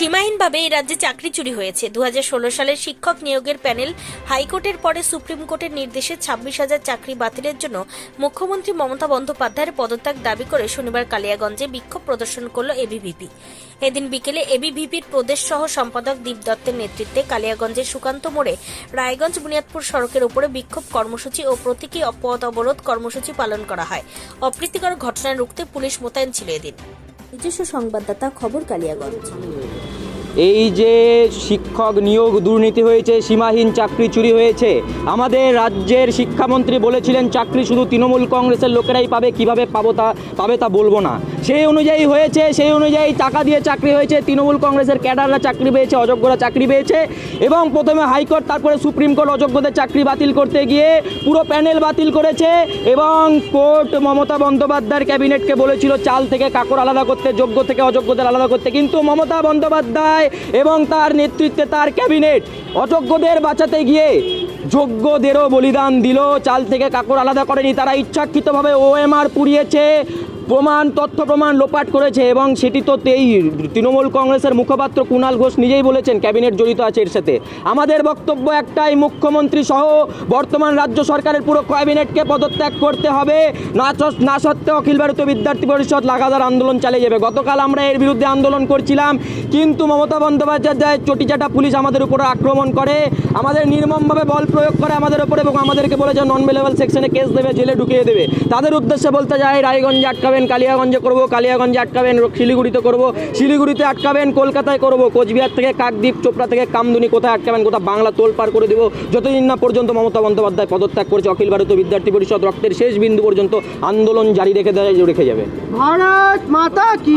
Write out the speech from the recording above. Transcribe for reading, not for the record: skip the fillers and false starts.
সীমাহীনভাবে এই রাজ্যে চাকরি চুরি হয়েছে। 2016 সালের শিক্ষক নিয়োগের প্যানেল হাইকোর্টের পরে সুপ্রিম কোর্টের নির্দেশে 26,000 চাকরি বাতিলের জন্য মুখ্যমন্ত্রী মমতা বন্দ্যোপাধ্যায়ের পদত্যাগ দাবি করে শনিবার কালিয়াগঞ্জে বিক্ষোভ প্রদর্শন করল এবিভিপি। এদিন বিকেলে এবিভিপির প্রদেশ সহ সম্পাদক দীপ দত্তের নেতৃত্বে কালিয়াগঞ্জের সুকান্ত মোড়ে রায়গঞ্জ বুনিয়াদপুর সড়কের উপরে বিক্ষোভ কর্মসূচি ও প্রতীকী পথ অবরোধ কর্মসূচি পালন করা হয়। অপ্রীতিকর ঘটনা রুখতে পুলিশ মোতায়েন ছিল এদিন। নিজস্ব সংবাদদাতা খবর কালিয়াগঞ্জ। এই যে শিক্ষক নিয়োগ দুর্নীতি হয়েছে, সীমাহীন চাকরি চুরি হয়েছে, আমাদের রাজ্যের শিক্ষামন্ত্রী বলেছিলেন চাকরি শুধু তৃণমূল কংগ্রেসের লোকেরাই পাবে, কিভাবে পাবে তা বলবো না। সেই অনুযায়ী হয়েছে, সেই অনুযায়ী টাকা দিয়ে চাকরি হয়েছে। তৃণমূল কংগ্রেসের ক্যাডাররা চাকরি পেয়েছে, অযোগ্যরা চাকরি পেয়েছে এবং প্রথমে হাইকোর্ট তারপরে সুপ্রিম কোর্ট অযোগ্যদের চাকরি বাতিল করতে গিয়ে পুরো প্যানেল বাতিল করেছে এবং কোর্ট মমতা বন্দ্যোপাধ্যায়ের ক্যাবিনেটকে বলেছিল চাল থেকে কাকর আলাদা করতে, যোগ্য থেকে অযোগ্যদের আলাদা করতে, কিন্তু মমতা বন্দ্যোপাধ্যায় এবং তার নেতৃত্বে তার ক্যাবিনেট অযোগ্যদের বাঁচাতে গিয়ে যোগ্যদেরও বলিদান দিল, চাল থেকে কাকর আলাদা করেনি। তারা ইচ্ছাকৃতভাবে ওএমআর পুড়িয়েছে, তথ্য প্রমাণ লোপাট করেছে এবং সেটি তো এই তৃণমূল কংগ্রেসের মুখপাত্র কুণাল ঘোষ নিজেই বলেছেন ক্যাবিনেট জড়িত আছে এর সাথে। আমাদের বক্তব্য একটাই, মুখ্যমন্ত্রী সহ বর্তমান রাজ্য সরকারের পুরো ক্যাবিনেটকে পদত্যাগ করতে হবে, না সত্ত্বেও অখিল ভারতীয় বিদ্যার্থী পরিষদ লাগাতার আন্দোলন চালিয়ে যাবে। গতকাল আমরা এর বিরুদ্ধে আন্দোলন করছিলাম, কিন্তু মমতা বন্দ্যোপাধ্যায় চটিচাটা পুলিশ আমাদের উপরে আক্রমণ করে, আমাদের নির্মমভাবে বল প্রয়োগ করে আমাদের উপরে এবং আমাদেরকে বলেছে নন বেলেবল সেকশনে কেস দেবে, জেলে ঢুকিয়ে দেবে। তাদের উদ্দেশ্যে বলতে যায় রায়গঞ্জে আটকাবেন, কালিয়াগঞ্জে করব, কালিয়াগঞ্জে আটকাবেন, শিলিগুড়িতে করব, শিলিগুড়িতে আটকাবেন, কলকাতায় করব, কোচবিহার থেকে কাকদ্বীপ, চোপড়া থেকে কামদুনি, কোথায় আটকাবেন, কোথায় বাংলা তোল পার করে দেবো, যতদিন না পর্যন্ত মমতা বন্দ্যোপাধ্যায় পদত্যাগ করেছে। অখিল ভারতীয় বিদ্যার্থী পরিষদ রক্তের শেষ বিন্দু পর্যন্ত আন্দোলন জারি রেখে যাবে। ভারত মাতা কি।